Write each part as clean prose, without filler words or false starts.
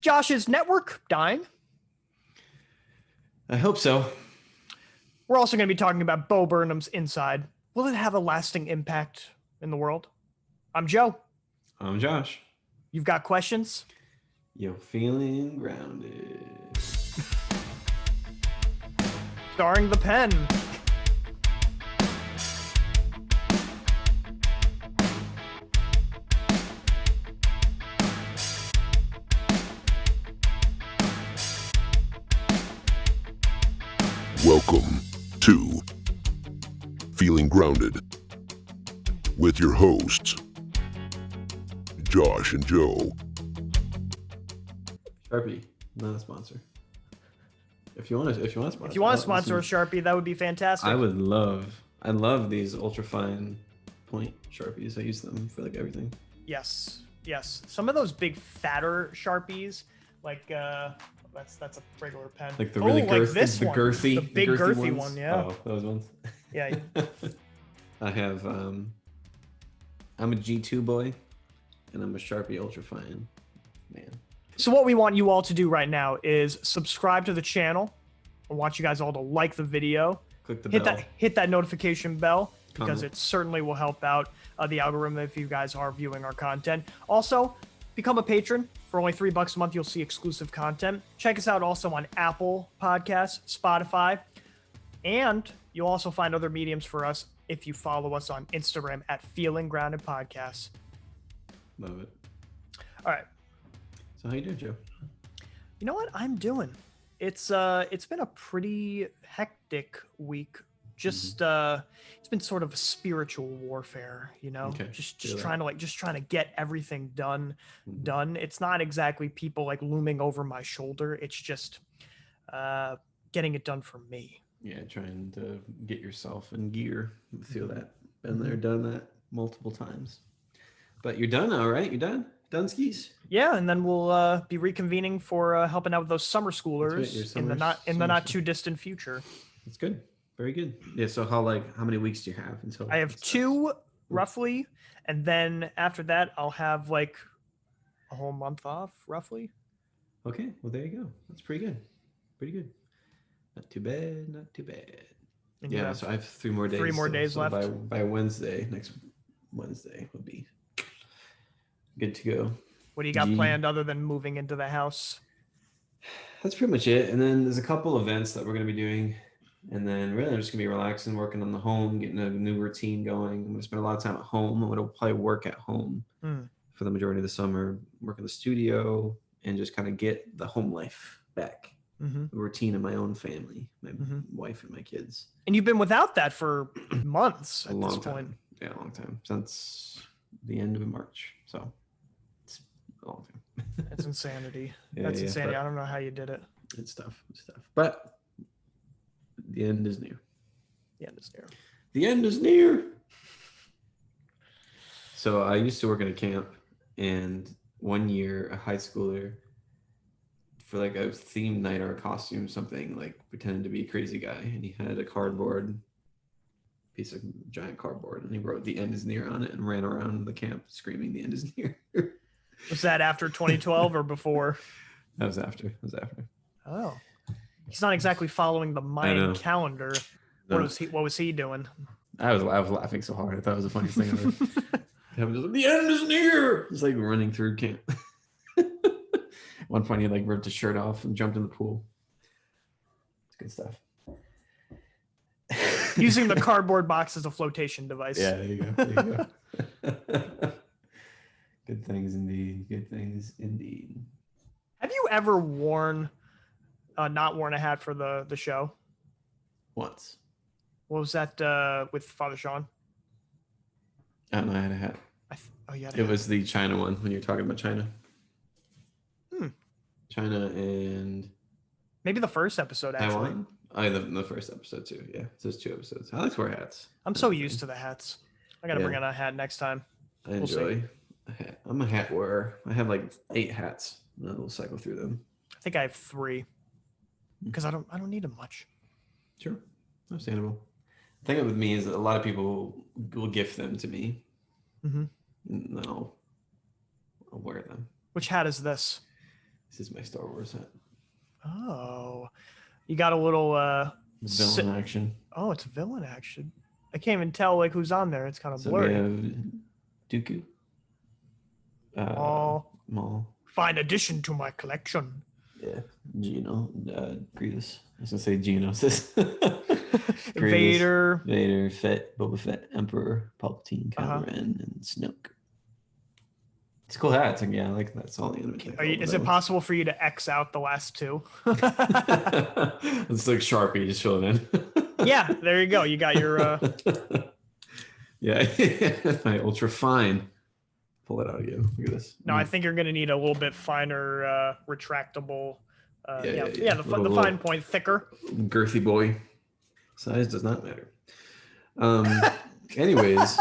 Josh's network dying. I hope so. We're also going to be talking about Bo Burnham's Inside. Will it have a lasting impact in the world? I'm Joe. I'm Josh. You've got questions? You're feeling grounded. Starring the pen. Welcome to Feeling Grounded with your hosts, Josh and Joe. Sharpie, not a sponsor. If you want to sponsor. If you want to sponsor a Sharpie, that would be fantastic. I love these ultra fine point Sharpies. I use them for like everything. Yes. Some of those big fatter Sharpies, like that's a regular pen. Like the really like this the one, girthy, the big girthy ones. one, yeah. Oh, those ones. Yeah. I have I'm a G2 boy, and I'm a Sharpie ultra fine man. So what we want you all to do right now is subscribe to the channel. I want you guys all to like the video. Click the bell. Hit that notification bell because Comment. it certainly will help out the algorithm if you guys are viewing our content. Also, become a patron. For only $3 a month, you'll see exclusive content. Check us out also on Apple Podcasts, Spotify, and you'll also find other mediums for us if you follow us on Instagram at Feeling Grounded Podcasts. Love it. All right. So how you doing, Joe? You know what I'm doing? It's been a pretty hectic week. Just it's been sort of a spiritual warfare, you know. Okay. Just trying to get everything done. It's not exactly people like looming over my shoulder. It's just getting it done for me. Yeah, trying to get yourself in gear. I feel that. Been there, done that multiple times. But you're done now, right? You're done? Done skis? Yeah, and then we'll be reconvening for helping out with those summer schoolers in the not too distant future. That's good. Very good. Yeah, so how many weeks do you have until I have 2 roughly, and then after that I'll have like a whole month off roughly. Okay, well there you go. That's pretty good. Pretty good. Not too bad, not too bad. And yeah, so I have 3 more days. 3 more days left. By Wednesday, next Wednesday will be good to go. What do you got planned other than moving into the house? That's pretty much it. And then there's a couple events that we're going to be doing. And then really I'm just going to be relaxing, working on the home, getting a new routine going. I'm going to spend a lot of time at home. I'm going to probably work at home for the majority of the summer, work in the studio, and just kind of get the home life back. The routine of my own family, my wife and my kids. And you've been without that for months at this point. Yeah, a long time. Since the end of March. So it's a long time. That's insanity. That's insanity. I don't know how you did it. It's tough. But the end is near. The end is near. So I used to work at a camp, and one year a high schooler, for like a theme night or a costume, something, like pretended to be a crazy guy, and he had a piece of giant cardboard, and he wrote "The end is near" on it and ran around the camp screaming "The end is near." Was that after 2012 or before? That was after. Oh, he's not exactly following the Mayan calendar. No. What was he doing? I was laughing so hard. I thought it was the funniest thing ever. The end is near. It's like running through camp. At one point, he like ripped his shirt off and jumped in the pool. It's good stuff. Using the cardboard box as a flotation device. Yeah, there you go. Good things indeed. Have you ever not worn a hat for the show? Once. What was that with Father Sean? I don't know. I had a hat. It was the China one when you're talking about China. China and maybe the first episode actually. The first episode too. Yeah, so there's 2 episodes. I like to wear hats. I'm so used to the hats. I gotta bring out a hat next time. I enjoy a hat. I'm a hat wearer. I have like 8 hats. And I will cycle through them. I think I have 3 because I don't need them much. Sure, understandable. The thing with me is that a lot of people will gift them to me. And then I'll wear them. Which hat is this? This is my Star Wars hat. Oh, you got a little Villain action. Oh, it's villain action. I can't even tell like who's on there. It's kind of So blurry. we have Dooku. Maul. Maul. Fine addition to my collection. Yeah. Gino. Grievous. I was gonna say Geonosis. Vader. Vader, Fett, Boba Fett, Emperor, Palpatine, Kylo Ren, and Snoke. It's a cool hat. It's like, yeah, I like that. That's all the enemy. Is it possible for you to X out the last two? It's like Sharpie, just fill it in. Yeah, there you go. You got your yeah, my ultra fine. Pull it out again. Look at this. No, I think you're gonna need a little bit finer retractable the fine point thicker. Girthy boy. Size does not matter. Anyways.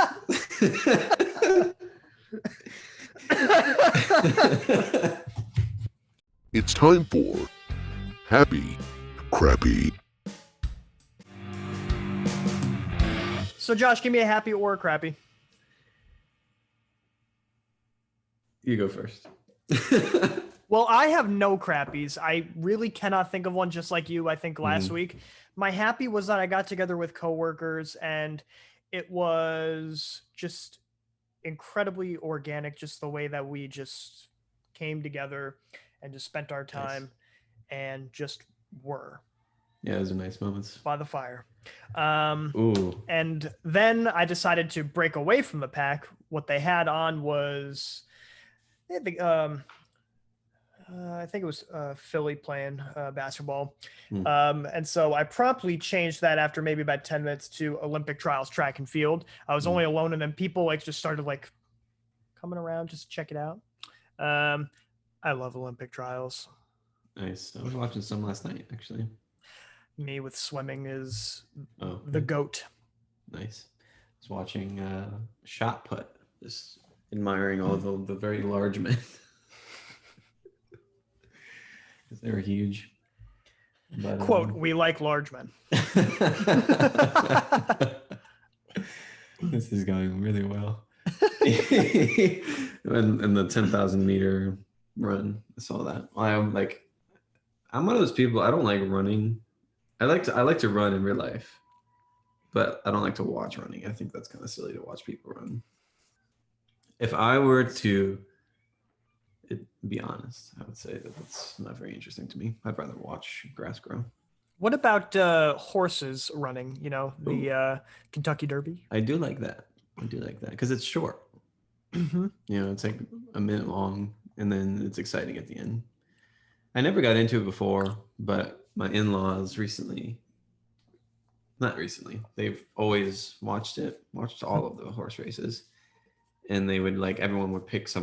It's time for Happy Crappy. So Josh, give me a happy or a crappy. You go first. Well, I have no crappies. I really cannot think of one, just like you, I think last week. My happy was that I got together with coworkers and it was just incredibly organic, just the way that we just came together and just spent our time and just were. Yeah, those are nice moments. By the fire. Ooh. And then I decided to break away from the pack. What they had on was I think it was Philly playing basketball. And so I promptly changed that after maybe about 10 minutes to Olympic trials track and field. I was only alone, and then people like just started like coming around just to check it out. I love Olympic trials. Nice. I was watching some last night, actually. Me with swimming is the GOAT. Nice. I was watching shot put, just admiring all the very large men. Because they were huge. But, Quote, we like large men. This is going really well. and the 10,000 meter run, I saw that. I'm one of those people, I don't like running. I like to run in real life, but I don't like to watch running. I think that's kind of silly to watch people run. If I were to be honest, I would say that that's not very interesting to me. I'd rather watch grass grow. What about horses running? You know, the Kentucky Derby? I do like that. Because it's short. Mm-hmm. You know, it's like a minute long, and then it's exciting at the end. I never got into it before, but my in-laws they've always watched all of the horse races, and they would everyone would pick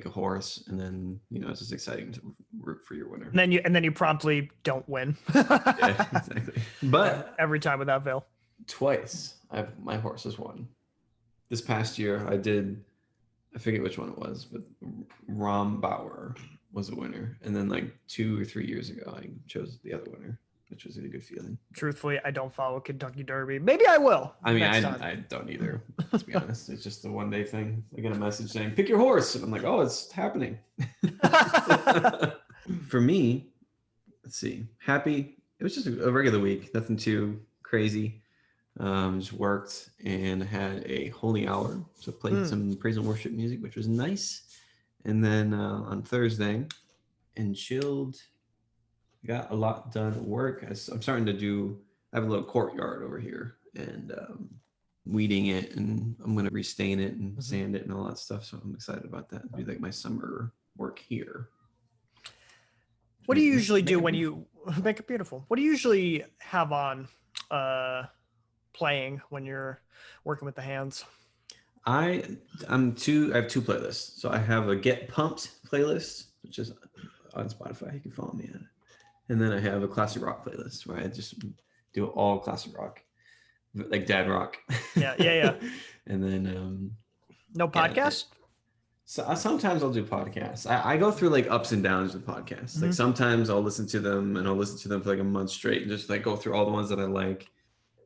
a horse, and then it's just exciting to root for your winner. And then you promptly don't win. Yeah, exactly. But every time without fail. Twice my horse has won. This past year I forget which one it was, but Rom Bauer was a winner. And then 2 or 3 years ago I chose the other winner, which was a good feeling. Truthfully, I don't follow Kentucky Derby. Maybe I will. I mean, I don't either. Let's be honest. It's just a one-day thing. I get a message saying, pick your horse. And I'm like, oh, it's happening. For me, let's see. Happy. It was just a regular week. Nothing too crazy. Just worked and had a holy hour. So played some praise and worship music, which was nice. And then on Thursday, and chilled. Got a lot done at work. I'm starting to I have a little courtyard over here, and weeding it, and I'm going to restain it and sand it and all that stuff. So I'm excited about that. It'll be my summer work here. What do you usually do when you make it beautiful? What do you usually have on playing when you're working with the hands? I have two playlists. So I have a Get Pumped playlist, which is on Spotify. You can follow me on it. And then I have a classic rock playlist where I just do all classic rock, like dad rock. Yeah. And then no podcast. So sometimes I'll do podcasts. I go through ups and downs with podcasts. Mm-hmm. Sometimes I'll listen to them and I'll listen to them for a month straight and just go through all the ones that I like.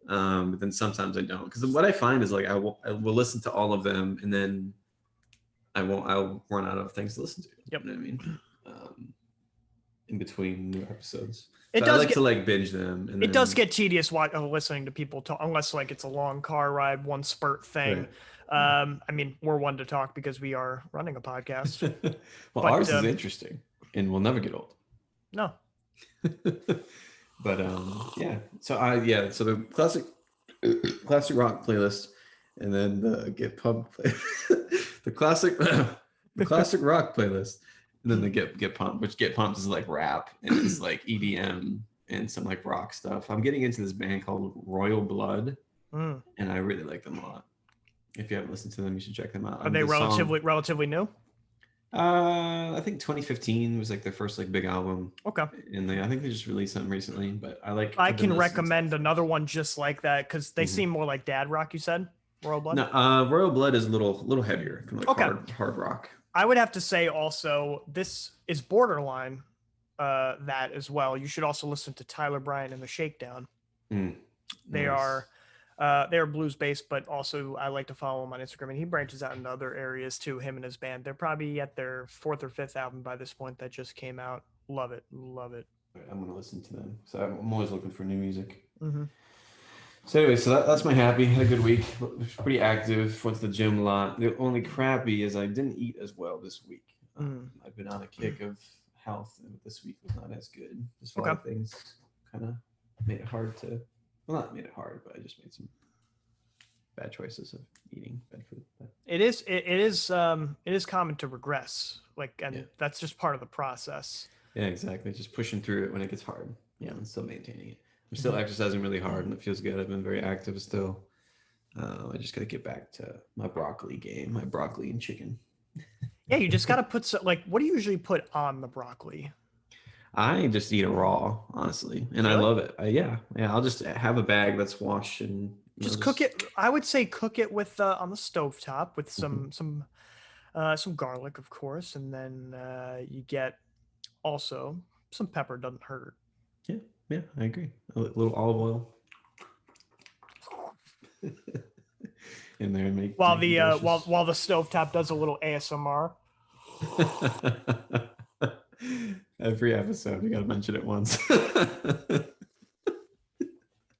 But then sometimes I don't, because what I find is I will listen to all of them and then I'll run out of things to listen to. Yep. You know what I mean? in between new episodes. It So does I like get- to like binge them. And It does then- get tedious listening to people talk, unless like it's a long car ride, one spurt thing. Right. I mean, we're one to talk because we are running a podcast. Well, But, ours is interesting and we'll never get old. No, But yeah. So so the classic rock playlist, and then the Get Pumped the classic rock playlist, and then the Get Pumped, which Get Pumped is like rap and it's like EDM and some like rock stuff. I'm getting into this band called Royal Blood, and I really like them a lot. If you haven't listened to them, you should check them out. are they relatively new? I think 2015 was like their first like big album. Okay. And I think they just released something recently, but I can recommend another one just like that because they seem more like dad rock. You said Royal Blood. No, Royal Blood is a little heavier, kind of like hard rock. I would have to say also this is borderline that as well. You should also listen to Tyler Bryant and the Shakedown. They are blues based, but also I like to follow him on Instagram, and he branches out into other areas too. Him and his band. They're probably at their 4th or 5th album by this point that just came out. Love it. I'm gonna listen to them. So I'm always looking for new music. Mm-hmm. So anyway, so that's my happy. Had a good week. Was pretty active. Went to the gym a lot. The only crappy is I didn't eat as well this week. I've been on a kick of health, and this week was not as good. Just a lot of things kind of made it hard to. Well, not made it hard, but I just made some bad choices of eating bad food. It is common to regress, that's just part of the process. Yeah, exactly. Just pushing through it when it gets hard. Yeah, and still maintaining it. I'm still exercising really hard, and it feels good. I've been very active still. I just got to get back to my broccoli game, my broccoli and chicken. Yeah, you just got to put what do you usually put on the broccoli? I just eat it raw, honestly, and I love it. Yeah. I'll just have a bag that's washed and just cook it. I would say cook it with on the stovetop with some garlic, of course, and then you get also some pepper. Doesn't hurt. Yeah, I agree. A little olive oil in there and make while the stovetop does a little ASMR. Every episode, you got to mention it once.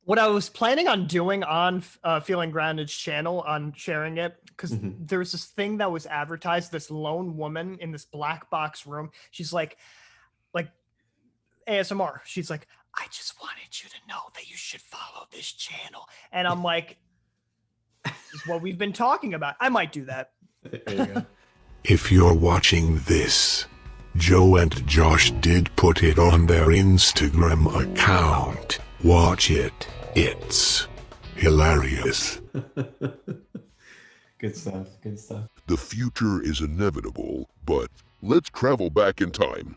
What I was planning on doing on Feeling Grounded's channel, on sharing it, because there's this thing that was advertised, this lone woman in this black box room. She's like ASMR. She's like, I just wanted you to know that you should follow this channel. And I'm like, this is what we've been talking about. I might do that. There you go. If you're watching this, Joe and Josh did put it on their Instagram account. Watch it. It's hilarious. Good stuff. The future is inevitable, but let's travel back in time.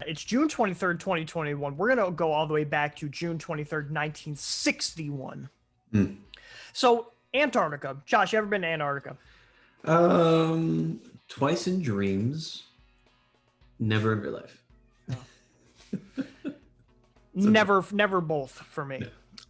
It's June 23rd, 2021. We're going to go all the way back to June 23rd, 1961. So, Antarctica. Josh, you ever been to Antarctica? Twice in dreams. Never in real life. Never both for me.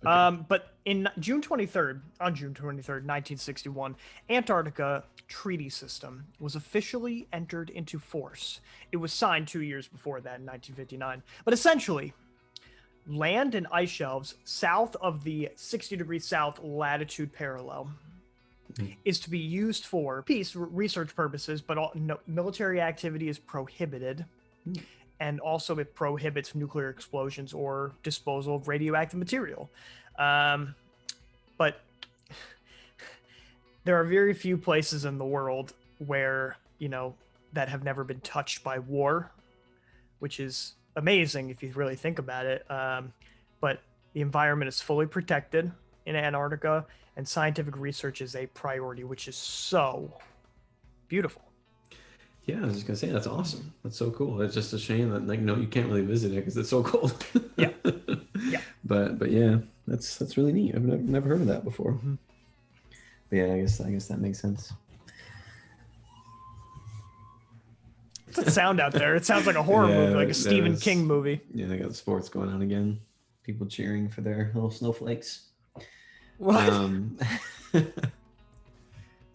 No. Okay. But on June 23rd, 1961, Antarctica Treaty System was officially entered into force. It was signed 2 years before that in 1959. But essentially, land and ice shelves south of the 60 degrees south latitude parallel is to be used for peace research purposes, but military activity is prohibited. And also it prohibits nuclear explosions or disposal of radioactive material. But there are very few places in the world where, that have never been touched by war, which is amazing if you really think about it. But the environment is fully protected in Antarctica, and scientific research is a priority, which is so beautiful. Yeah, I was just gonna say that's awesome. That's so cool. It's just a shame that you can't really visit it because it's so cold. Yeah. But yeah, that's really neat. I've never heard of that before. But yeah, I guess that makes sense. What's that sound out there? It sounds like a horror movie, like a Stephen King movie. Yeah, they got sports going on again. People cheering for their little snowflakes. What?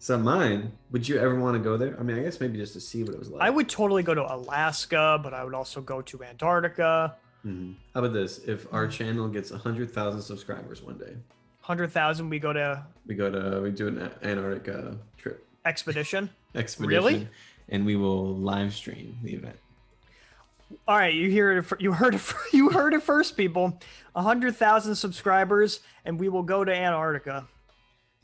So mine, would you ever want to go there? I mean, I guess maybe just to see what it was like. I would totally go to Alaska, but I would also go to Antarctica. How about this? If our channel gets 100,000 subscribers one day, 100,000, we we do an Antarctica trip expedition. expedition, and we will live stream the event. All right, you heard it first, people. 100,000 subscribers, and we will go to Antarctica.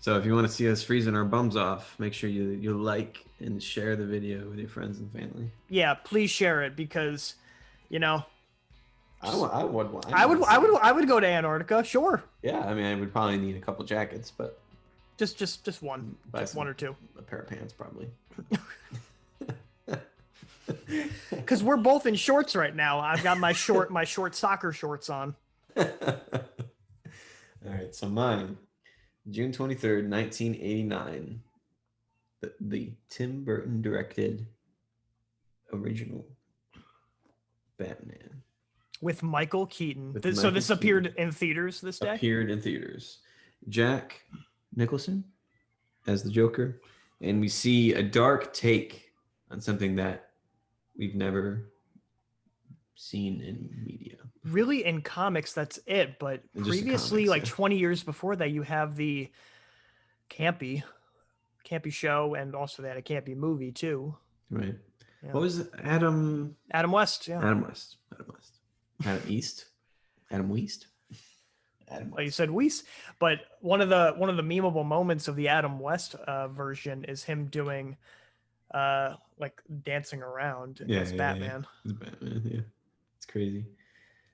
So if you want to see us freezing our bums off, make sure you like and share the video with your friends and family. Yeah, please share it because, you know, I would go to Antarctica. Sure. Yeah, I mean, I would probably need a couple jackets, but just one, just one or two. A pair of pants, probably. Because we're both in shorts right now. I've got my short soccer shorts on. All right, so mine, June 23rd, 1989, the Tim Burton directed original Batman. With Michael Keaton. With So Michael this appeared in theaters this day? Appeared in theaters. Jack Nicholson as the Joker. And we see a dark take on something that we've never seen in media. Really, in comics, that's it. But previously, comics, 20 years before that, you have the campy show, and also they had a campy movie too. Right. Yeah. What was it? Adam West, yeah. Adam West. Adam East. Well, you said Weiss, but one of the memeable moments of the Adam West version is him doing dancing around as Batman. It's Batman, yeah. It's crazy.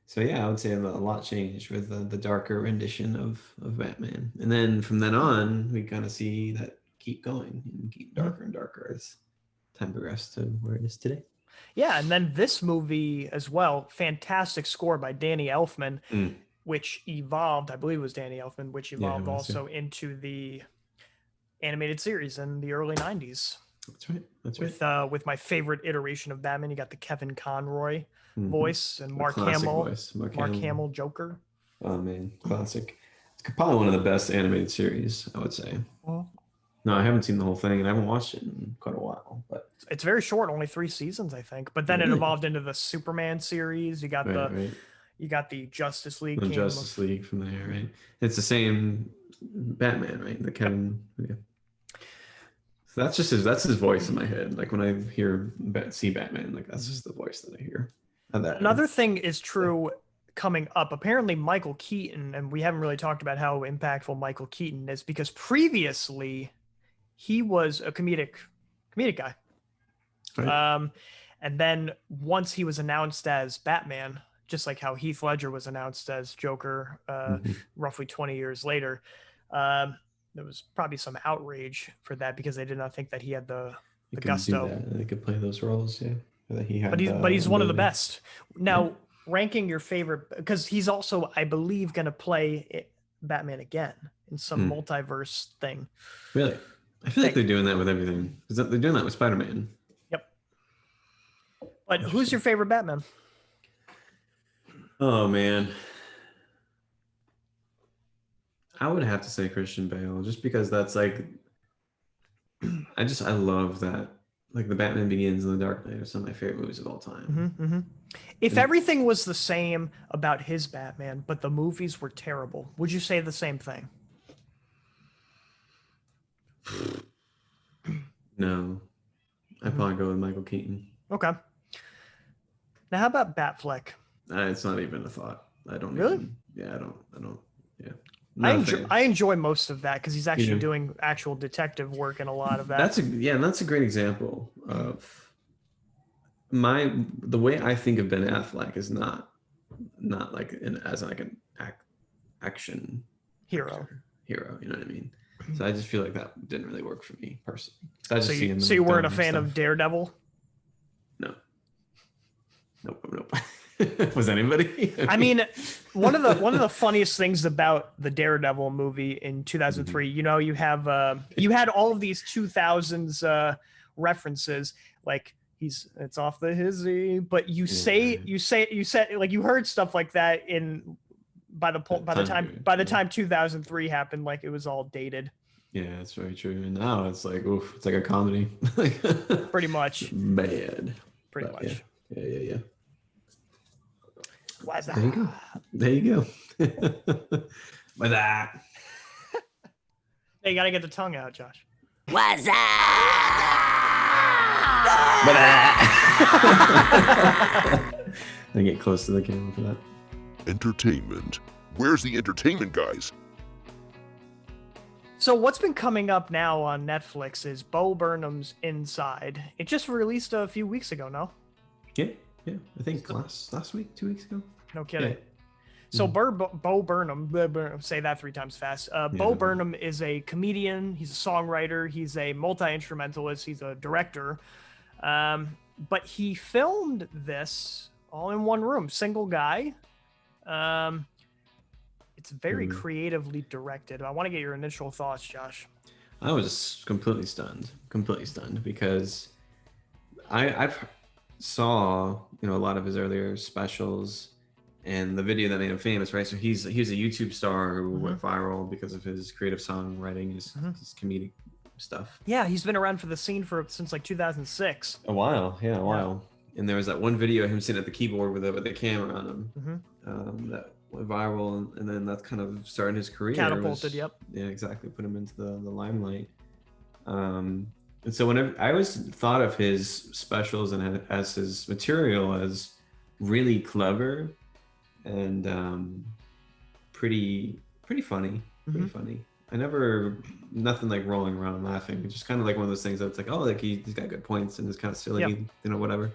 So yeah, I would say a lot changed with the darker rendition of Batman. And then from then on, we kind of see that keep going and keep darker and darker as time progressed to where it is today. Yeah, and then this movie as well, fantastic score by Danny Elfman, which evolved, I believe it was Danny Elfman, which evolved into the animated series in the early 90s. That's right. With my favorite iteration of Batman, you got the Kevin Conroy voice and Mark Hamill. Mark Hamill Joker. Oh man, classic. It's probably one of the best animated series, I would say. No, I haven't seen the whole thing, and I haven't watched it in quite a while. But it's very short, only 3 seasons, I think. But then it evolved into the Superman series. You got you got the Justice League. The Justice League from there, right? It's the same Batman, right? The Kevin. Yeah. So that's his voice in my head. Like when I see Batman, like that's just the voice that I hear. Another thing is true coming up. Apparently, Michael Keaton, and we haven't really talked about how impactful Michael Keaton is because previously he was a comedic guy. Right. And then once he was announced as Batman, just like how Heath Ledger was announced as Joker roughly 20 years later, there was probably some outrage for that because they did not think that he had the gusto. They could play those roles, yeah. That he had, but he's one of the best. Now, ranking your favorite, because he's also, I believe, going to play Batman again in some multiverse thing. Really? I feel like they're doing that with everything. They're doing that with Spider-Man. Yep. But who's your favorite Batman? Oh, man. I would have to say Christian Bale, just because that's like, I love that. Like the Batman Begins and The Dark Knight are some of my favorite movies of all time. If everything was the same about his Batman, but the movies were terrible, would you say the same thing? No. I'd probably go with Michael Keaton. Okay. Now, how about Batfleck? It's not even a thought. I don't really. I don't. Yeah. I enjoy most of that because he's actually doing actual detective work in a lot of that. That's a great example of the way I think of Ben Affleck is not like an action hero. You know what I mean? So I just feel like that didn't really work for me personally. So you weren't a fan of Daredevil? No. Nope. Was anybody? I mean, one of the funniest things about the Daredevil movie in 2003, you have you had all of these 2000s references, like it's off the hizzy, but you said like you heard stuff like that by the time 2003 happened, like it was all dated. Yeah, that's very true. And now it's like, oof, it's like a comedy. Pretty much. Bad. Pretty But much. Yeah. Why's that? There you go. There you go. With that. Hey, you gotta get the tongue out, Josh. What's up? With that. I get close to the camera for that. Entertainment. Where's the entertainment, guys? So what's been coming up now on Netflix is Bo Burnham's Inside. It just released a few weeks ago, no? Yeah. I think last week, 2 weeks ago. No kidding. Yeah. So Bo Burnham, say that 3 times fast. Bo Burnham is a comedian. He's a songwriter. He's a multi-instrumentalist. He's a director. But he filmed this all in one room, single guy. It's very creatively directed. I want to get your initial thoughts, Josh. I was completely stunned because I've saw a lot of his earlier specials and the video that made him famous, right? So he was a YouTube star who went viral because of his creative songwriting, his comedic stuff. Yeah, he's been around for the scene since like 2006. A while. And there was that one video of him sitting at the keyboard with the camera on him that went viral, and then that kind of started his career. Catapulted, yep. Yeah, exactly. Put him into the limelight. And so whenever I always thought of his specials and as his material as really clever and pretty funny. Pretty funny. I never nothing like rolling around laughing. It's just kind of like one of those things that's like, oh, like he's got good points and it's kind of silly, whatever.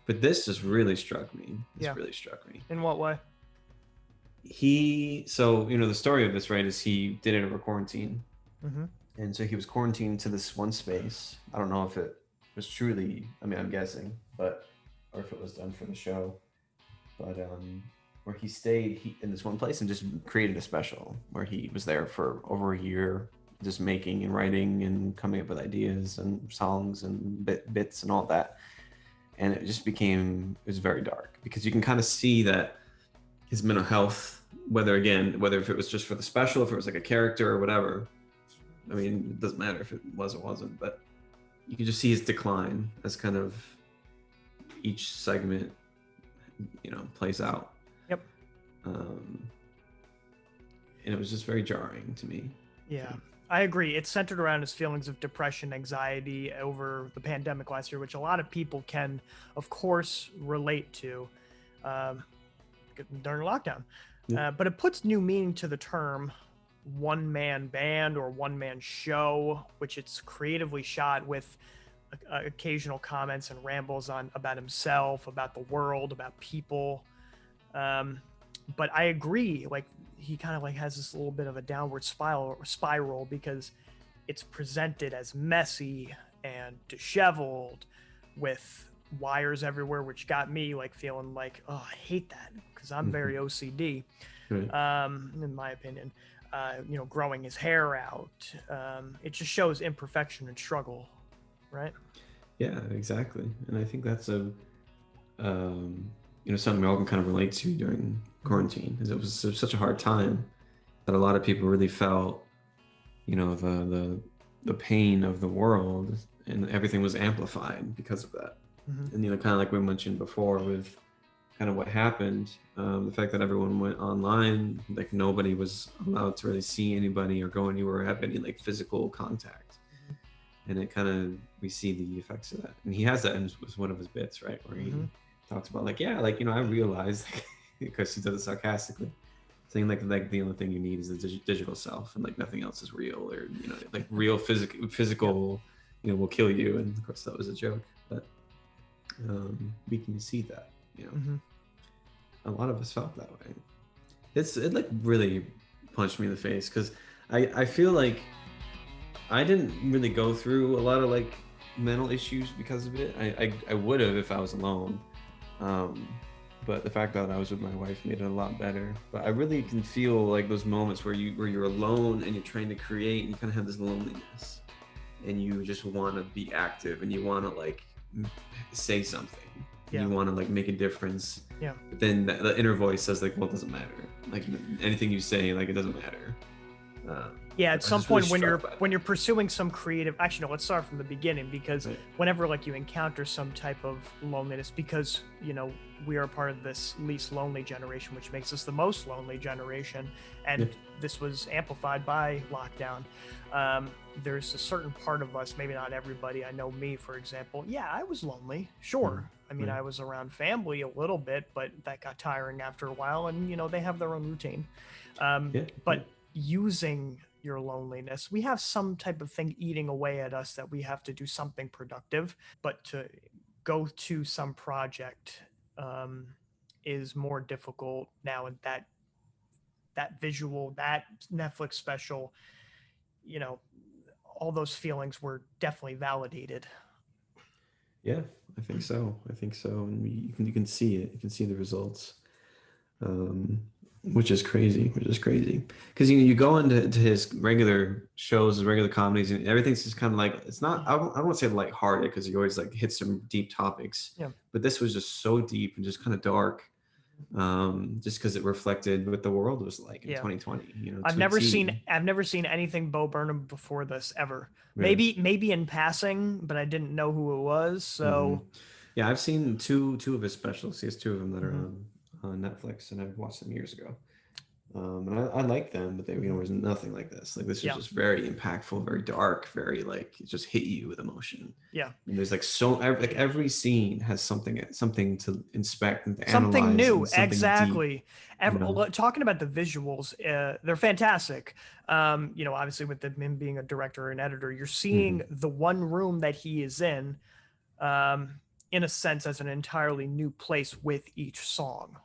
But this just really struck me. Really struck me. In what way? The story of this, right, is he did it over quarantine. And so he was quarantined to this one space. I don't know if it was truly, I'm guessing, or if it was done for the show. But where he stayed in this one place and just created a special where he was there for over a year, just making and writing and coming up with ideas and songs and bits and all that. And it was very dark because you can kind of see that his mental health, whether if it was just for the special, if it was like a character or whatever, it doesn't matter if it was or wasn't, but you can just see his decline as kind of each segment, plays out. Yep. And it was just very jarring to me. Yeah, I agree. It's centered around his feelings of depression, anxiety over the pandemic last year, which a lot of people can, of course, relate to during lockdown. But it puts new meaning to the term one-man band or one-man show, which it's creatively shot with occasional comments and rambles about himself, about the world, about people. But I agree, like he kind of like has this little bit of a downward spiral because it's presented as messy and disheveled with wires everywhere, which got me like feeling like, oh, I hate that because I'm very OCD, in my opinion. Growing his hair out. It just shows imperfection and struggle, right? Yeah, exactly. And I think that's something we all can kind of relate to during quarantine, because it was such a hard time that a lot of people really felt, the pain of the world, and everything was amplified because of that. And kind of like we mentioned before with kind of what happened, the fact that everyone went online, like nobody was allowed to really see anybody or go anywhere or have any like physical contact. And it kind of, we see the effects of that. And he has that in one of his bits, right, where he talks about like, I realized, because he does it sarcastically, saying like the only thing you need is the digital self, and like nothing else is real, or like real physical will kill you. And of course that was a joke, but we can see that a lot of us felt that way. It like really punched me in the face, because I feel like I didn't really go through a lot of like mental issues because of it. I would have if I was alone, but the fact that I was with my wife made it a lot better. But I really can feel like those moments where you're alone and you're trying to create, and you kind of have this loneliness, and you just want to be active, and you want to like say something. You want to like make a difference. But then the inner voice says like, well, it doesn't matter. Like anything you say, like it doesn't matter. Yeah, I at was some just really point when struck by that. you're pursuing some creative, actually no, let's start from the beginning, because Right. whenever like you encounter some type of loneliness, because we are part of this least lonely generation, which makes us the most lonely generation, and Yeah. this was amplified by lockdown. There's a certain part of us, maybe not everybody. I know me, for example. Yeah, I was lonely, sure. I mean, Right. I was around family a little bit, but that got tiring after a while, and they have their own routine. Yeah. But using your loneliness, we have some type of thing eating away at us that we have to do something productive, but to go to some project is more difficult now. And that visual, that Netflix special, you know all those feelings were definitely validated. Yeah, I think so. I think so, and you can see it. You can see the results, um, which is crazy. Which is crazy because you go into to his regular shows, his regular comedies, and everything's just kind of like it's not. I don't want to say lighthearted because he always like hits some deep topics. Yeah. But this was just so deep and just kind of dark, just because it reflected what the world was like in Yeah. 2020. I've to a never T. seen anything Bo Burnham before this ever. Really. Maybe in passing, but I didn't know who it was. So Yeah, I've seen two of his specials. He has two of them that are Mhm. on Netflix, and I've watched them years ago. And I like them, but they was nothing like this. Like this was Yeah. just very impactful, very dark, very like it just hit you with emotion. Yeah. And there's like like every scene has something to inspect and to Something analyze new, and something exactly. deep. Talking about the visuals, they're fantastic. Obviously with him being a director and editor, you're seeing the one room that he is in a sense, as an entirely new place with each song.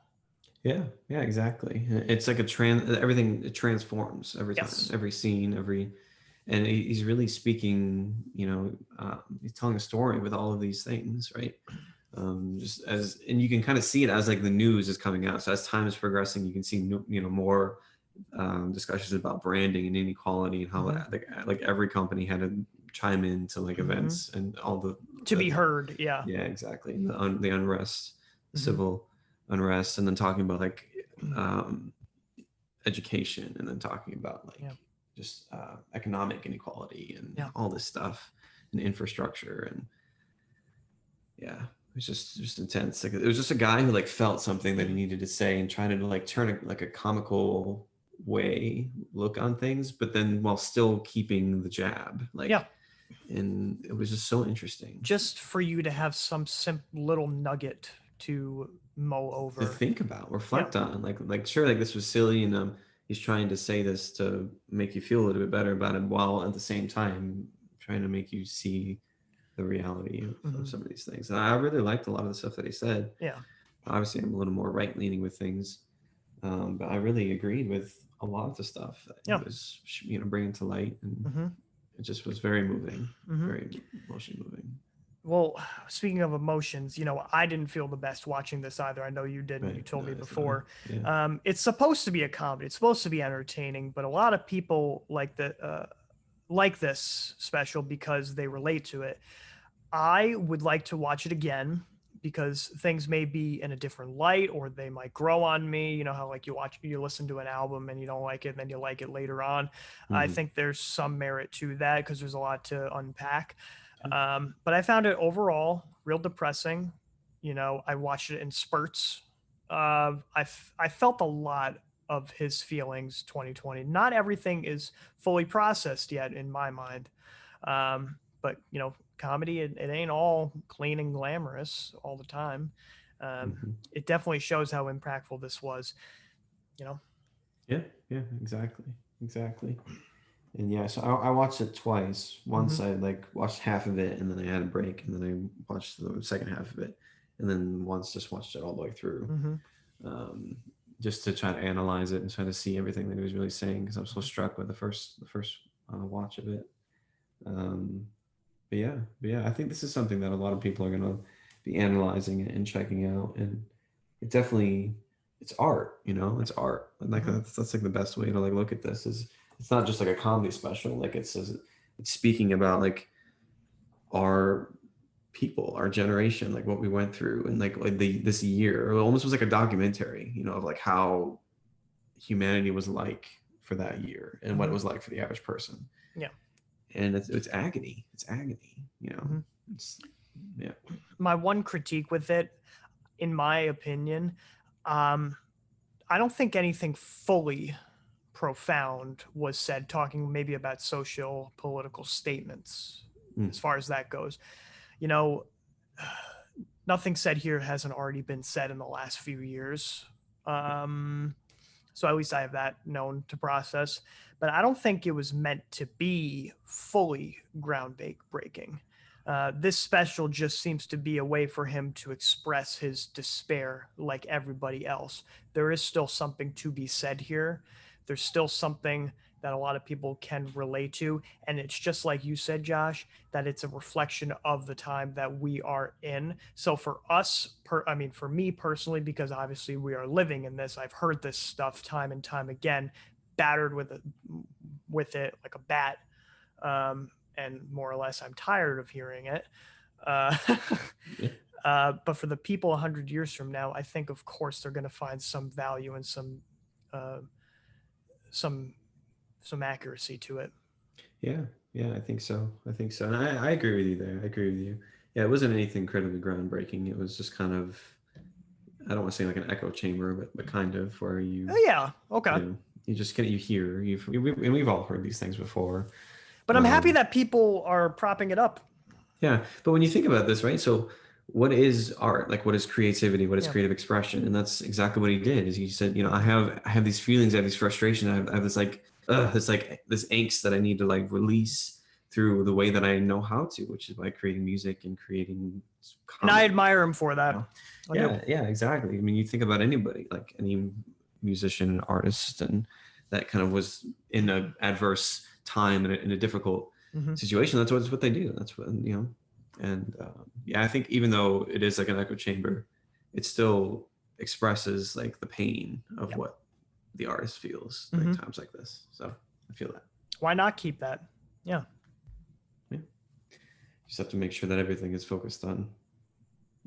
Yeah, exactly. It's like everything it transforms every time, Yes. every scene, and he's really speaking, he's telling a story with all of these things, right? And you can kind of see it as like the news is coming out. So as time is progressing, you can see, more discussions about branding and inequality and how like every company had to chime in to like events and all to be heard. Yeah. Yeah, exactly. The unrest, Mhm. civil unrest, and then talking about like education, and then talking about like just economic inequality and all this stuff, and infrastructure, and yeah, it was just intense. Like it was just a guy who like felt something that he needed to say and trying to like turn like a comical way look on things, but then while still keeping the jab. Like and it was just so interesting. Just for you to have some little nugget to mull over, to think about, reflect on. Like sure, like this was silly, and he's trying to say this to make you feel a little bit better about it, while at the same time trying to make you see the reality of some of these things. And I really liked a lot of the stuff that he said. Yeah. Obviously, I'm a little more right leaning with things, but I really agreed with a lot of the stuff that he was, bringing to light, and it just was very moving, very emotion moving. Well, speaking of emotions, I didn't feel the best watching this either. I know you didn't. Right. You told No, me it's before. not. Yeah. It's supposed to be a comedy. It's supposed to be entertaining, but a lot of people like this special because they relate to it. I would like to watch it again because things may be in a different light, or they might grow on me. You know how like you listen to an album and you don't like it, and then you like it later on. I think there's some merit to that because there's a lot to unpack. But I found it overall real depressing. I watched it in spurts. I felt a lot of his feelings 2020. Not everything is fully processed yet in my mind. But comedy, it ain't all clean and glamorous all the time. It definitely shows how impactful this was. Yeah, exactly. And yeah, so I watched it twice. Once I like watched half of it, and then I had a break, and then I watched the second half of it, and then once just watched it all the way through, just to try to analyze it and try to see everything that he was really saying, because I'm so struck with the first watch of it. But yeah, I think this is something that a lot of people are gonna be analyzing and checking out, and it definitely it's art. It's art. And like that's like the best way to like look at this is. It's not just like a comedy special. Like it's speaking about like our people, our generation, like what we went through, and like this year. It almost was like a documentary, of like how humanity was like for that year and what it was like for the average person. Yeah. And it's agony. It's agony, you know. It's, yeah. My one critique with it, in my opinion, I don't think anything fully profound was said, talking maybe about social political statements as far as that goes. You know, nothing said here hasn't already been said in the last few years. So at least I have that known to process, but I don't think it was meant to be fully groundbreaking. This special just seems to be a way for him to express his despair like everybody else. There is still something to be said here. There's still something that a lot of people can relate to. And it's just like you said, Josh, that it's a reflection of the time that we are in. So for us, for me personally, because obviously we are living in this, I've heard this stuff time and time again, battered with it like a bat. And more or less, I'm tired of hearing it. But for the people 100 years from now, I think, of course, they're going to find some value and some accuracy to it. Yeah, I think so. And I agree with you there. I agree with you. Yeah, it wasn't anything incredibly groundbreaking. It was just kind of, I don't want to say like an echo chamber, but kind of where you. Oh, yeah. Okay. You just you hear, and we've all heard these things before. But I'm happy that people are propping it up. Yeah, but when you think about this, right? So, what is art? Like, what is creativity? What is creative expression? And that's exactly what he did. Is he said, I have these feelings, I have these frustrations, I have this this angst that I need to like release through the way that I know how to, which is by creating music and creating comedy. And I admire him for that. Yeah, exactly. I mean, you think about anybody, like any musician and artist, and that kind of was in an adverse time and in a difficult situation. That's what they do. That's what, and I think even though it is like an echo chamber, it still expresses like the pain of what the artist feels during times like this. So I feel that. Why not keep that? Yeah. Just have to make sure that everything is focused on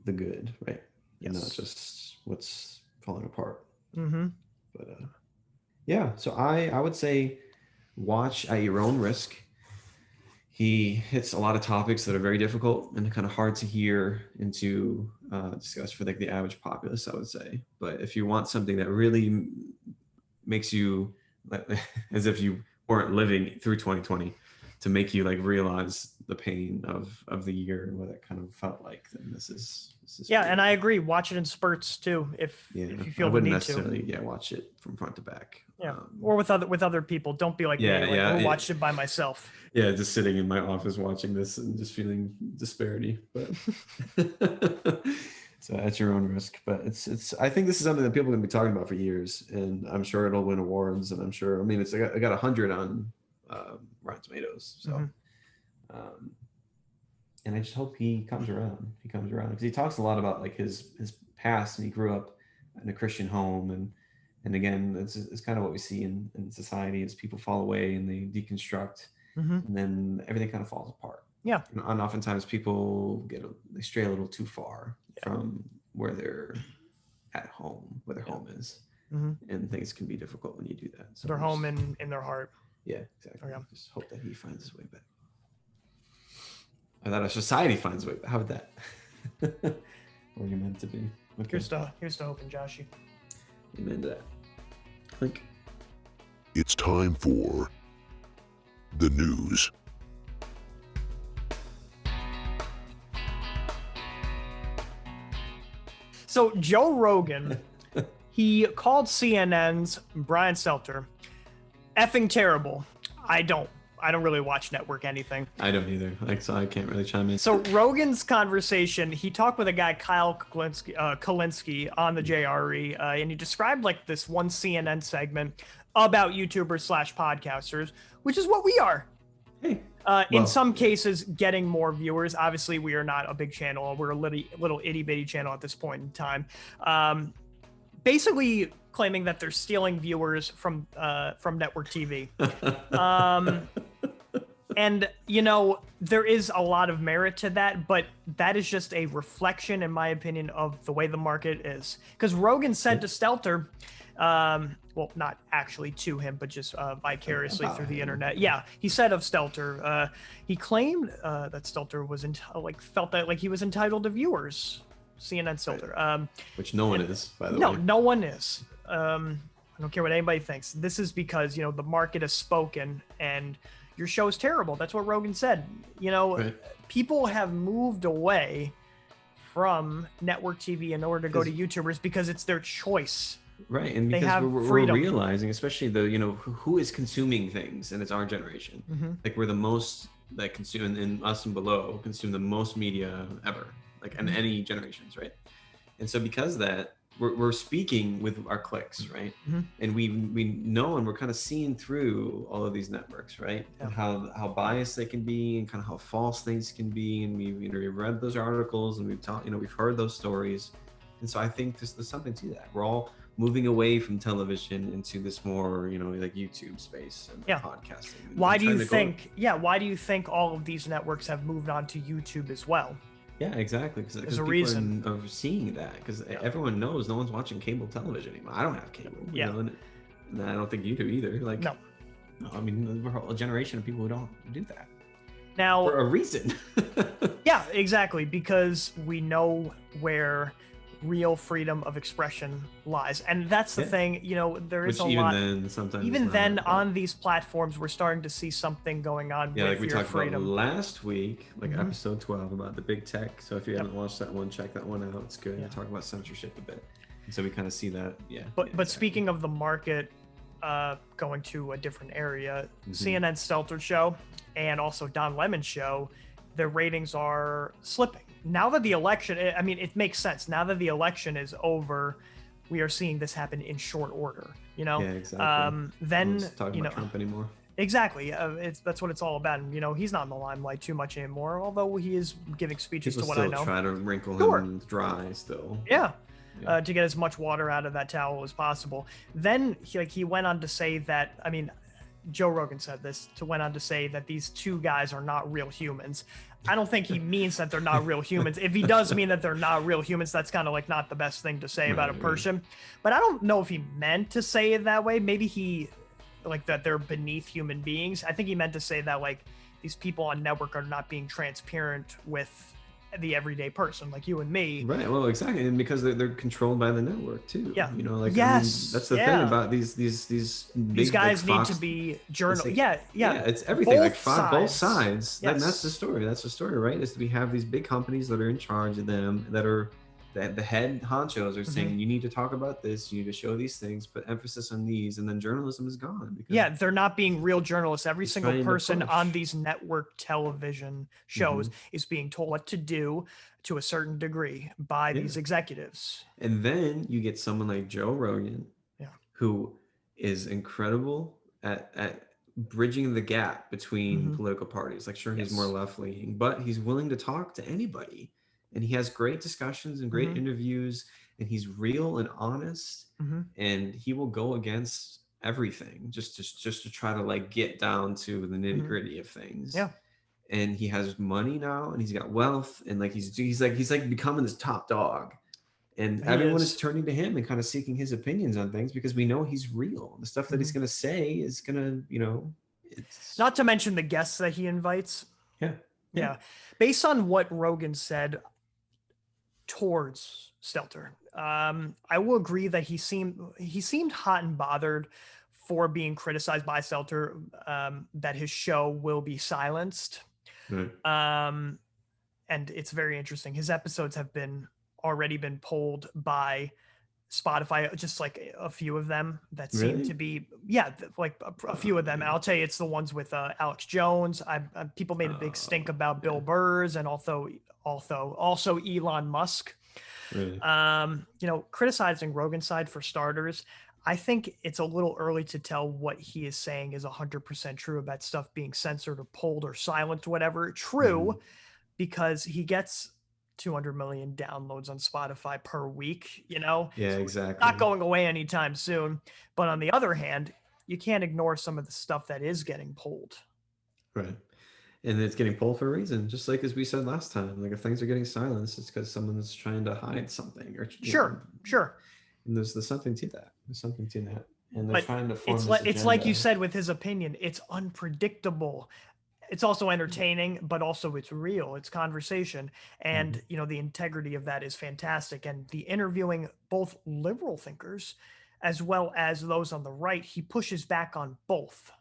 the good, right? Yes. And not just what's falling apart. But so I would say watch at your own risk. He hits a lot of topics that are very difficult and kind of hard to hear and to discuss for like the average populace, I would say. But if you want something that really makes you as if you weren't living through 2020, to make you like realize the pain of the year and what it kind of felt like, then this is and I agree. Watch it in spurts too, if you feel the need necessarily watch it from front to back. Or with other people. Don't be like me. I watched it by myself. Yeah, just sitting in my office watching this and just feeling disparity. But so at your own risk. But it's. I think this is something that people are going to be talking about for years, and I'm sure it'll win awards. And I'm sure. I mean, I got 100 on Rotten Tomatoes. So, and I just hope he comes around. Because he talks a lot about like his past, and he grew up in a Christian home, and again, it's kind of what we see in society as people fall away and they deconstruct, and then everything kind of falls apart. Yeah. And oftentimes people they stray a little too far from where they're at home, where their home is, and things can be difficult when you do that. So their home in their heart. Yeah, exactly. Okay. Just hope that he finds his way back. Or that our society finds a way back. How about that? Where you're meant to be. Okay. Here's to hoping, Joshy. Amen to that. Clink. It's time for the news. So Joe Rogan, he called CNN's Brian Stelter effing terrible. I don't really watch network anything. I don't either. So I can't really chime in. So Rogan's conversation, he talked with a guy, Kyle Kulinski on the JRE, and he described like this one CNN segment about YouTubers / podcasters, which is what we are. Hey. In some cases, getting more viewers. Obviously, we are not a big channel. We're a little itty bitty channel at this point in time. Basically claiming that they're stealing viewers from network TV. And, you know, there is a lot of merit to that, but that is just a reflection, in my opinion, of the way the market is. Because Rogan said to Stelter, well, not actually to him, but just vicariously through the internet. Yeah, he said of Stelter, he claimed that Stelter was felt that like he was entitled to viewers. CNN Stelter, which no one is, by the way. No one is. I don't care what anybody thinks. This is because, you know, the market has spoken and your show is terrible. That's what Rogan said. You know, people have moved away from network TV in order to go to YouTubers because it's their choice. Right, and because we're realizing, especially who is consuming things, and it's our generation. Like we're the most that consume, and us and below consume the most media ever, like in any generations, right? And so because of that, we're speaking with our clicks, right? And we know, and we're kind of seeing through all of these networks, right? And how biased they can be, and kind of how false things can be. And we've read those articles, and we've heard those stories. And so I think there's something to that. We're all moving away from television into this more, like YouTube space and podcasting. Why do you think all of these networks have moved on to YouTube as well? Yeah, exactly. Because there's a reason of seeing that. Because everyone knows no one's watching cable television anymore. I don't have cable. You know, and I don't think you do either. Like, no. I mean, we're a generation of people who don't do that. Now, for a reason. Yeah, exactly. Because we know where real freedom of expression lies, and that's the thing. There is a lot. Even then, on these platforms, we're starting to see something going on. Yeah, like we talked about last week, like episode 12 about the big tech. So if you haven't watched that one, check that one out. It's good. We talk about censorship a bit, and so we kind of see that. But speaking of the market, going to a different area, CNN Stelter show and also Don Lemon's show, their ratings are slipping. Now that the election, I mean, it makes sense. Now that the election is over, we are seeing this happen in short order. Yeah, exactly. Then talking about Trump anymore. Exactly. That's what it's all about. And, he's not in the limelight too much anymore, although he is giving speeches to what I know. Try to wrinkle him dry still. Yeah. To get as much water out of that towel as possible. Then he went on to say that, I mean, Joe Rogan said this, went on to say that these two guys are not real humans. I don't think he means that they're not real humans. If he does mean that they're not real humans, that's kind of like not the best thing to say about a person. But I don't know if he meant to say it that way. Maybe he, like, that they're beneath human beings. I think he meant to say that, like, these people on network are not being transparent with the everyday person like you and me. Right. Well, exactly. And because they're controlled by the network too. Yeah. Yes. That's the thing about these big guys need to be journal. Yeah. It's everything. Both sides. Yes. And that's the story. That's the story, right? Is we have these big companies that are in charge of them, that are the head honchos are saying, you need to talk about this, you need to show these things, put emphasis on these, and then journalism is gone. They're not being real journalists. Every single person on these network television shows is being told what to do to a certain degree by these executives. And then you get someone like Joe Rogan, who is incredible at bridging the gap between political parties. Like, sure, he's more left-leaning, but he's willing to talk to anybody. And he has great discussions and great interviews, and he's real and honest, and he will go against everything just to try to, like, get down to the nitty-gritty of things. Yeah. And he has money now, and he's got wealth, and like he's like becoming this top dog, and everyone is turning to him and kind of seeking his opinions on things because we know he's real. The stuff that he's gonna say is gonna, it's not to mention the guests that he invites. Yeah. Based on what Rogan said towards Stelter, I will agree that he seemed hot and bothered for being criticized by Stelter, that his show will be silenced. And it's very interesting. His episodes have already been pulled by Spotify, just like a few of them that seem to be, like a few of them. And I'll tell you, it's the ones with Alex Jones. People made a big stink about Bill Burr's and also Elon Musk. Really? Criticizing Rogan's side for starters, I think it's a little early to tell what he is saying is 100% true about stuff being censored or pulled or silenced, whatever. True, because he gets 200 million downloads on Spotify per week, Yeah, exactly. Not going away anytime soon. But on the other hand, you can't ignore some of the stuff that is getting pulled. Right. And it's getting pulled for a reason, just like as we said last time. Like if things are getting silenced, it's because someone's trying to hide something, or Sure. And there's something to that. There's something to that, and they're But trying to form this it's like you agenda. said with his opinion, it's unpredictable. It's also entertaining, but also it's real. It's conversation. And, you know, the integrity of that is fantastic. And the interviewing both liberal thinkers as well as those on the right, he pushes back on both.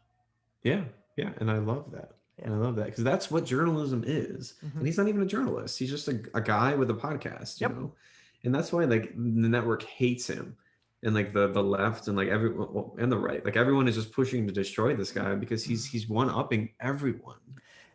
Yeah, yeah, and I love that. And I love that because that's what journalism is. And he's not even a journalist. He's just a guy with a podcast, you know. And that's why like the network hates him, and like the left and like everyone and the right, like everyone is just pushing to destroy this guy because he's one upping everyone.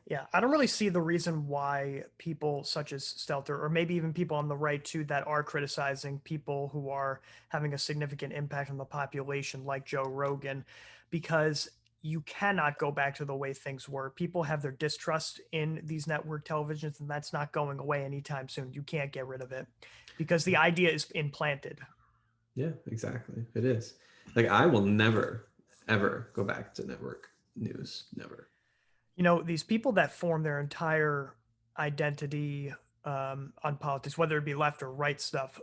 Yeah, I don't really see the reason why people such as Stelter, or maybe even people on the right too, that are criticizing people who are having a significant impact on the population, like Joe Rogan, because you cannot go back to the way things were. People have their distrust in these network televisions, and that's not going away anytime soon. You can't get rid of it because the idea is implanted. Yeah, exactly. It is. Like I will never, ever go back to network news. Never. You know, these people that form their entire identity on politics, whether it be left or right stuff,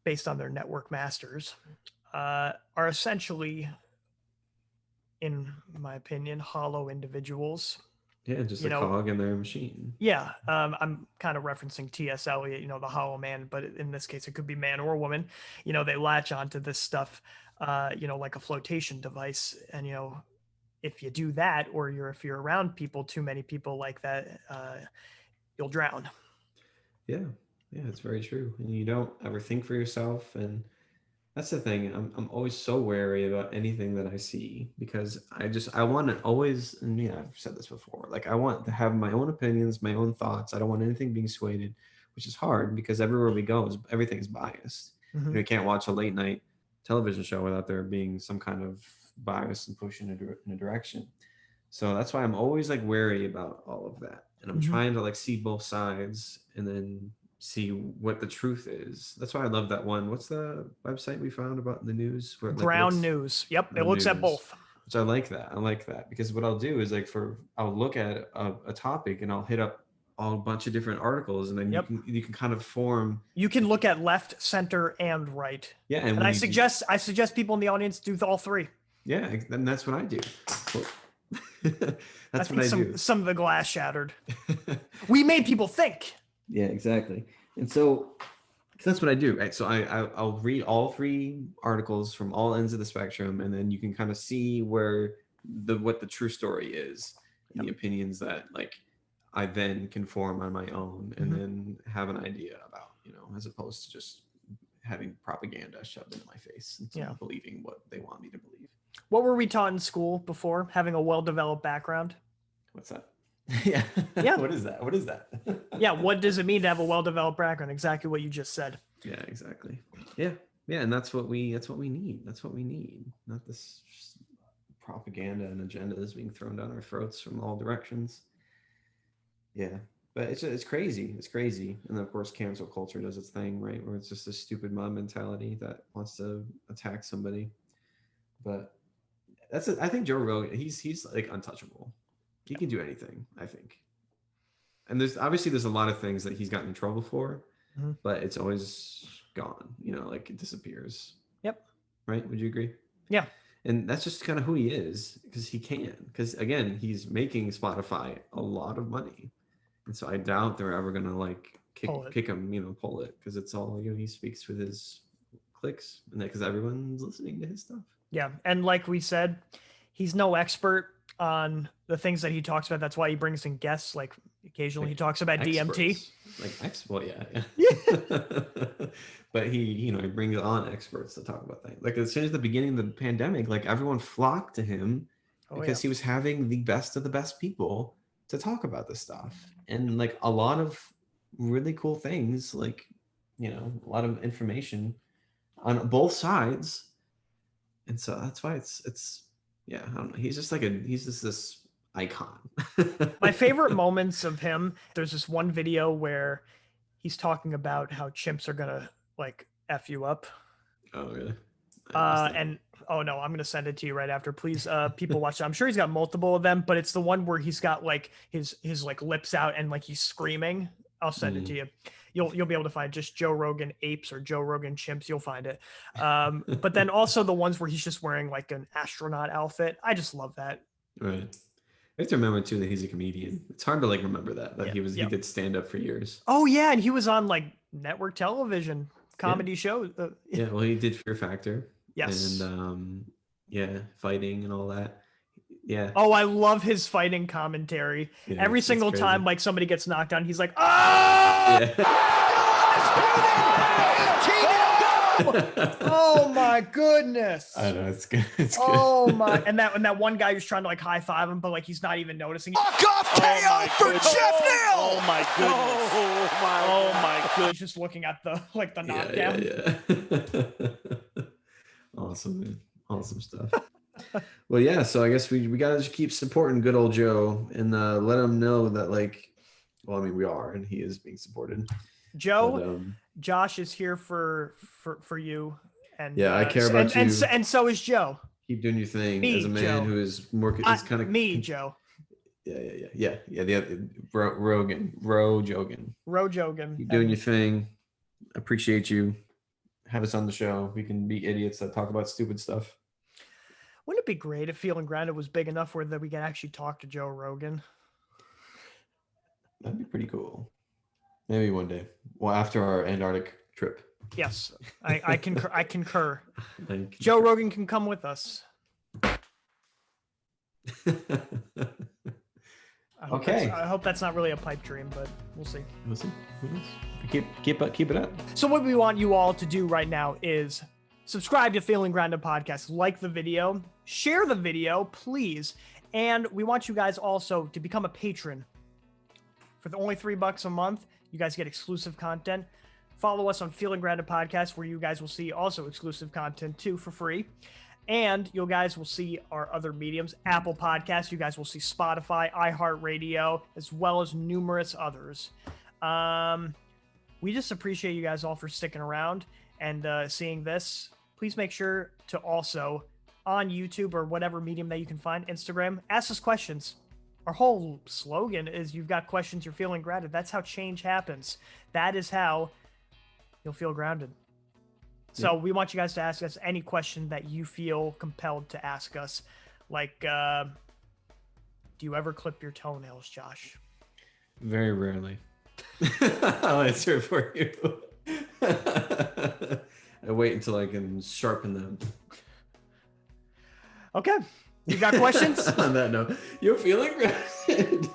based on their network masters, are essentially, in my opinion, hollow individuals. Yeah, just a cog in their machine. Yeah, I'm kind of referencing T.S. Eliot, you know, the hollow man, but in this case, it could be man or woman. You know, they latch onto this stuff, you know, like a flotation device. And, you know, if you do that, or if you're around people, too many people like that, you'll drown. Yeah, it's very true. And you don't ever think for yourself. And that's the thing. I'm always so wary about anything that I see because I want to always, and yeah, I've said this before, like I want to have my own opinions, my own thoughts. I don't want anything being swayed, which is hard because everywhere we go everything's biased. You know, you can't watch a late night television show without there being some kind of bias and push in a direction. So that's why I'm always like wary about all of that. And I'm trying to like see both sides and then see what the truth is. That's why I love that one. What's the website we found about the news? Where, Ground News. Yep, it looks at both. Which I like that. I like that because what I'll do is like I'll look at a topic and I'll hit up a bunch of different articles, and then you can kind of form. You can look at left, center, and right. Yeah, and I suggest people in the audience do all three. Yeah, and that's what I do. That's what I do. Some of the glass shattered. We made people think. Yeah, exactly. And so that's what I do. Right? So I'll read all three articles from all ends of the spectrum, and then you can kind of see where what the true story is, and the opinions that like I then can form on my own, and then have an idea about, you know, as opposed to just having propaganda shoved into my face and believing what they want me to believe. What were we taught in school before? Having a well-developed background. What's that? Yeah. What is that? Yeah. What does it mean to have a well-developed background? Exactly what you just said. Yeah, exactly. Yeah. And that's what we need. That's what we need. Not this propaganda and agendas being thrown down our throats from all directions. Yeah. But it's crazy. It's crazy. And of course, cancel culture does its thing, right? Where it's just a stupid mob mentality that wants to attack somebody. But I think Joe Rogan, he's like untouchable. He can do anything, I think. And there's a lot of things that he's gotten in trouble for, but it's always gone, you know, like it disappears. Yep. Right? Would you agree? Yeah. And that's just kind of who he is, because he can. Because again, he's making Spotify a lot of money. And so I doubt they're ever gonna like kick him, you know, pull it, because it's all, you know, he speaks with his clicks, and because everyone's listening to his stuff. Yeah. And like we said, he's no expert on the things that he talks about. That's why he brings in guests. Like occasionally he talks about DMT. Yeah. But he brings on experts to talk about things. Like as soon as the beginning of the pandemic, like everyone flocked to him because he was having the best of the best people to talk about this stuff. And like a lot of really cool things, like, you know, a lot of information on both sides. And so that's why it's yeah, I don't know. He's just this icon. My favorite moments of him, there's this one video where he's talking about how chimps are gonna like F you up. Oh, really? And oh no, I'm gonna send it to you right after. Please, people watch it. I'm sure he's got multiple of them, but it's the one where he's got like his like lips out and like he's screaming. I'll send it to you. You'll be able to find just Joe Rogan apes or Joe Rogan chimps. You'll find it. But then also the ones where he's just wearing like an astronaut outfit. I just love that. Right. I have to remember too that he's a comedian. It's hard to like remember that Yeah, he did stand up for years. Oh yeah, and he was on like network television comedy shows. Yeah, well, he did Fear Factor. Yes. And fighting and all that. Yeah. Oh, I love his fighting commentary. Yeah, Every it's single crazy. time like somebody gets knocked down, he's like, "Ah!" Yeah. Oh my goodness. I know, it's good. It's good. Oh my, and that one guy who's trying to like high five him, but like he's not even noticing. Walk off KO for Jeff Neal. Oh my goodness. Oh my goodness. He's just looking at the like the knockdown. Yeah. Awesome, man. Awesome stuff. Well, yeah, so I guess we gotta just keep supporting good old Joe and let him know that like, well, I mean, we are, and he is being supported. Joe, Josh is here for you, and yeah, I care about you, and so is Joe. Keep doing your thing Me, as a man Joe. who is more. It's kind of me, Joe. Yeah. The other Rogan. Keep Keep doing your thing. Appreciate you. Have us on the show. We can be idiots that talk about stupid stuff. Wouldn't it be great if Feeling Grounded was big enough where that we could actually talk to Joe Rogan? That'd be pretty cool. Maybe one day. Well, after our Antarctic trip. Yes, I concur. I concur. Joe Rogan can come with us. Okay. I hope that's not really a pipe dream, but we'll see. We'll see. Who knows? Keep it up. So what we want you all to do right now is subscribe to Feeling Grounded Podcast, like the video, share the video, please. And we want you guys also to become a patron. For the only $3 a month, you guys get exclusive content. Follow us on Feeling Grounded Podcast, where you guys will see also exclusive content too for free. And you guys will see our other mediums, Apple Podcasts. You guys will see Spotify, iHeartRadio, as well as numerous others. We just appreciate you guys all for sticking around and seeing this. Please make sure to also, on YouTube or whatever medium that you can find, Instagram, ask us questions. Our whole slogan is you've got questions, you're feeling grounded. That's how change happens. That is how you'll feel grounded. So we want you guys to ask us any question that you feel compelled to ask us. Like, do you ever clip your toenails, Josh? Very rarely. I'll answer it for you. I wait until I can sharpen them. Okay. You got questions? On that note, you're feeling grounded.